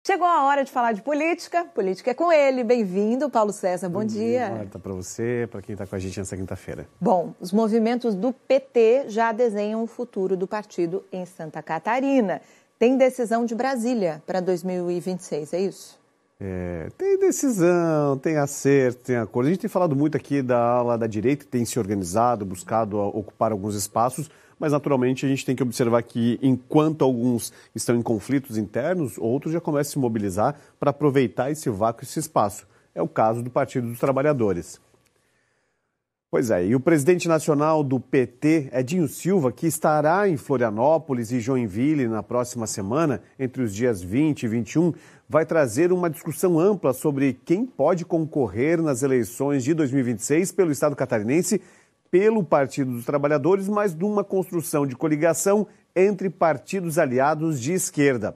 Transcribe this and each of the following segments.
Chegou a hora de falar de política. Política é com ele. Bem-vindo, Paulo César. Bom dia. Marta, para você, para quem está com a gente nessa quinta-feira. Bom, os movimentos do PT já desenham o futuro do partido em Santa Catarina. Tem decisão de Brasília para 2026, é isso? Tem decisão, tem acerto, tem acordo. A gente tem falado muito aqui da ala da direita, que tem se organizado, buscado ocupar alguns espaços, mas naturalmente a gente tem que observar que enquanto alguns estão em conflitos internos, outros já começam a se mobilizar para aproveitar esse vácuo, esse espaço. É o caso do Partido dos Trabalhadores. Pois é, e o presidente nacional do PT, Edinho Silva, que estará em Florianópolis e Joinville na próxima semana, entre os dias 20 e 21, vai trazer uma discussão ampla sobre quem pode concorrer nas eleições de 2026 pelo Estado catarinense, pelo Partido dos Trabalhadores, mas de uma construção de coligação entre partidos aliados de esquerda.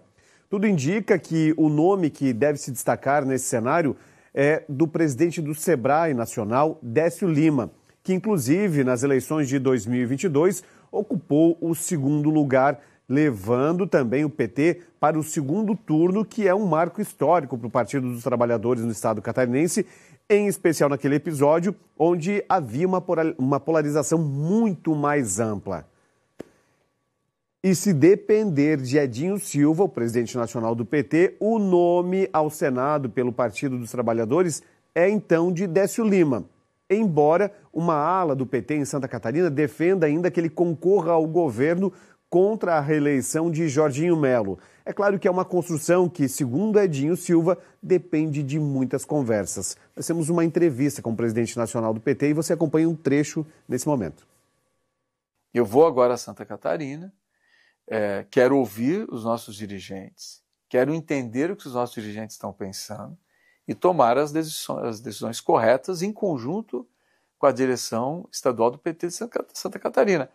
Tudo indica que o nome que deve se destacar nesse cenário é do presidente do Sebrae Nacional, Décio Lima, que inclusive nas eleições de 2022 ocupou o segundo lugar, levando também o PT para o segundo turno, que é um marco histórico para o Partido dos Trabalhadores no Estado catarinense, em especial naquele episódio onde havia uma polarização muito mais ampla. E se depender de Edinho Silva, o presidente nacional do PT, o nome ao Senado pelo Partido dos Trabalhadores é então de Décio Lima. Embora uma ala do PT em Santa Catarina defenda ainda que ele concorra ao governo contra a reeleição de Jorginho Melo. É claro que é uma construção que, segundo Edinho Silva, depende de muitas conversas. Nós temos uma entrevista com o presidente nacional do PT e você acompanha um trecho nesse momento. Eu vou agora a Santa Catarina, quero ouvir os nossos dirigentes, quero entender o que os nossos dirigentes estão pensando e tomar as decisões corretas em conjunto com a direção estadual do PT de Santa Catarina.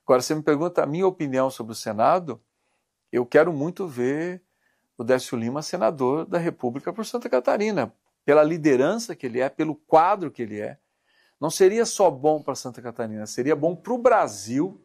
Agora, você me pergunta a minha opinião sobre o Senado, eu quero muito ver o Décio Lima senador da República por Santa Catarina, pela liderança que ele é, pelo quadro que ele é. Não seria só bom para Santa Catarina, seria bom para o Brasil.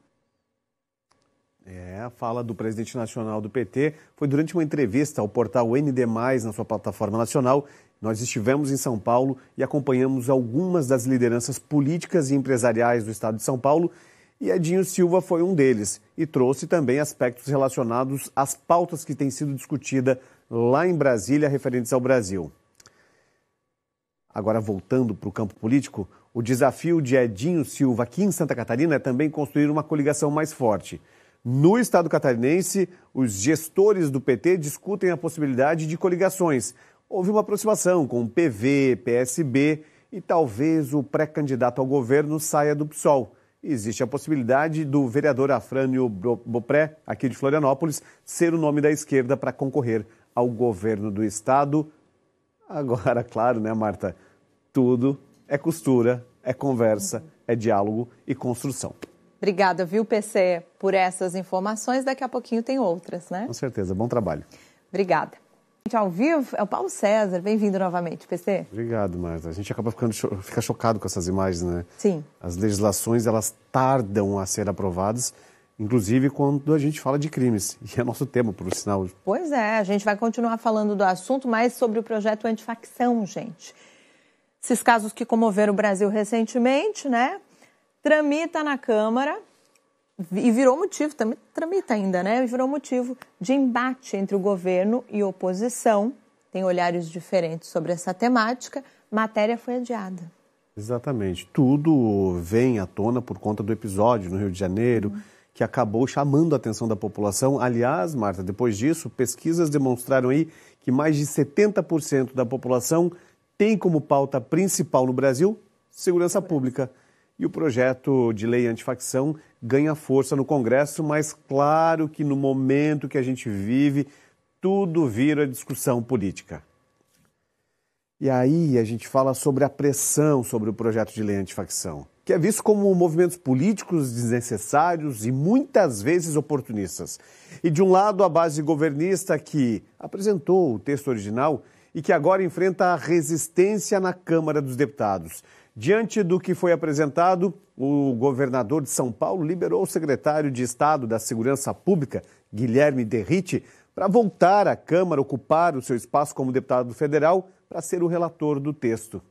A fala do presidente nacional do PT foi durante uma entrevista ao portal ND+, na sua plataforma nacional. Nós estivemos em São Paulo e acompanhamos algumas das lideranças políticas e empresariais do estado de São Paulo e Edinho Silva foi um deles e trouxe também aspectos relacionados às pautas que têm sido discutidas lá em Brasília referentes ao Brasil. Agora, voltando para o campo político, o desafio de Edinho Silva aqui em Santa Catarina é também construir uma coligação mais forte. No estado catarinense, os gestores do PT discutem a possibilidade de coligações. Houve uma aproximação com o PV, PSB e talvez o pré-candidato ao governo saia do PSOL. Existe a possibilidade do vereador Afrânio Bopré, aqui de Florianópolis, ser o nome da esquerda para concorrer ao governo do estado. Agora, claro, né, Marta? Tudo é costura, é conversa, é diálogo e construção. Obrigada, viu, PC, por essas informações. Daqui a pouquinho tem outras, né? Com certeza. Bom trabalho. Obrigada. Ao vivo é o Paulo César. Bem-vindo novamente, PC. Obrigado, Marta. A gente acaba fica chocado com essas imagens, né? Sim. As legislações, elas tardam a ser aprovadas, inclusive quando a gente fala de crimes. E é nosso tema, por sinal. Pois é, a gente vai continuar falando do assunto, mas sobre o projeto antifacção, gente. Esses casos que comoveram o Brasil recentemente, né? Tramita na Câmara e virou motivo, também tramita ainda, né? Virou motivo de embate entre o governo e a oposição. Tem olhares diferentes sobre essa temática. Matéria foi adiada. Exatamente. Tudo vem à tona por conta do episódio no Rio de Janeiro, que acabou chamando a atenção da população. Aliás, Marta, depois disso, pesquisas demonstraram aí que mais de 70% da população tem como pauta principal no Brasil segurança pública. E o projeto de lei antifacção ganha força no Congresso, mas claro que no momento que a gente vive, tudo vira discussão política. E aí a gente fala sobre a pressão sobre o projeto de lei antifacção, que é visto como movimentos políticos desnecessários e muitas vezes oportunistas. E de um lado a base governista que apresentou o texto original e que agora enfrenta a resistência na Câmara dos Deputados. Diante do que foi apresentado, o governador de São Paulo liberou o secretário de Estado da Segurança Pública, Guilherme Derrite, para voltar à Câmara, ocupar o seu espaço como deputado federal, para ser o relator do texto.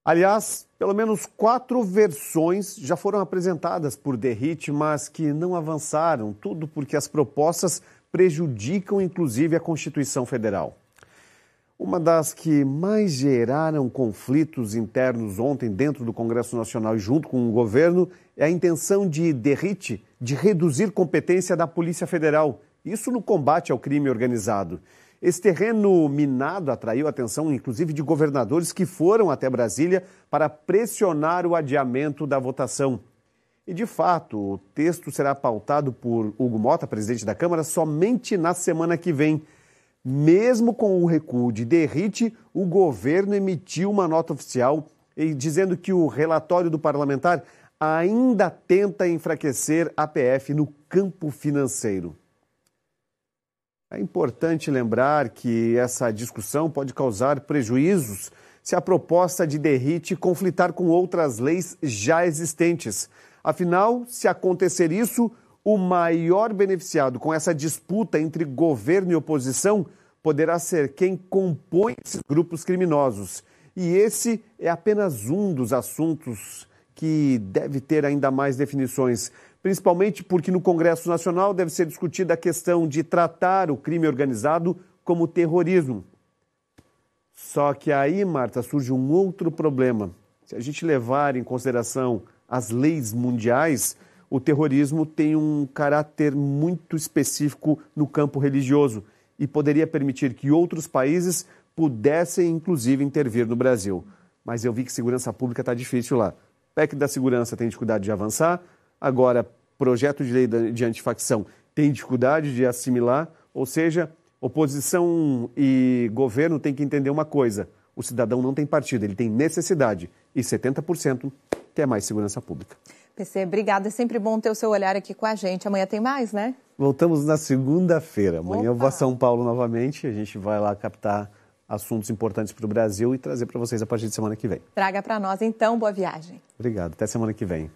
Aliás, pelo menos 4 versões já foram apresentadas por Derrite, mas que não avançaram, tudo porque as propostas prejudicam inclusive a Constituição Federal. Uma das que mais geraram conflitos internos ontem dentro do Congresso Nacional e junto com o governo é a intenção de Derrite de reduzir competência da Polícia Federal, isso no combate ao crime organizado. Esse terreno minado atraiu a atenção, inclusive, de governadores que foram até Brasília para pressionar o adiamento da votação. E, de fato, o texto será pautado por Hugo Motta, presidente da Câmara, somente na semana que vem. Mesmo com o recuo de Derrite, o governo emitiu uma nota oficial dizendo que o relatório do parlamentar ainda tenta enfraquecer a PF no campo financeiro. É importante lembrar que essa discussão pode causar prejuízos se a proposta de Derrite conflitar com outras leis já existentes. Afinal, se acontecer isso, o maior beneficiado com essa disputa entre governo e oposição poderá ser quem compõe esses grupos criminosos. E esse é apenas um dos assuntos que deve ter ainda mais definições, principalmente porque no Congresso Nacional deve ser discutida a questão de tratar o crime organizado como terrorismo. Só que aí, Marta, surge um outro problema. Se a gente levar em consideração as leis mundiais, o terrorismo tem um caráter muito específico no campo religioso e poderia permitir que outros países pudessem, inclusive, intervir no Brasil. Mas eu vi que segurança pública está difícil lá. PEC da segurança tem dificuldade de avançar, agora projeto de lei de antifacção tem dificuldade de assimilar, ou seja, oposição e governo têm que entender uma coisa, o cidadão não tem partido, ele tem necessidade e 70% quer mais segurança pública. PC, obrigada, é sempre bom ter o seu olhar aqui com a gente. Amanhã tem mais, né? Voltamos na segunda-feira, amanhã eu vou a São Paulo novamente, a gente vai lá captar assuntos importantes para o Brasil e trazer para vocês a partir de semana que vem. Traga para nós então, boa viagem. Obrigado, até semana que vem.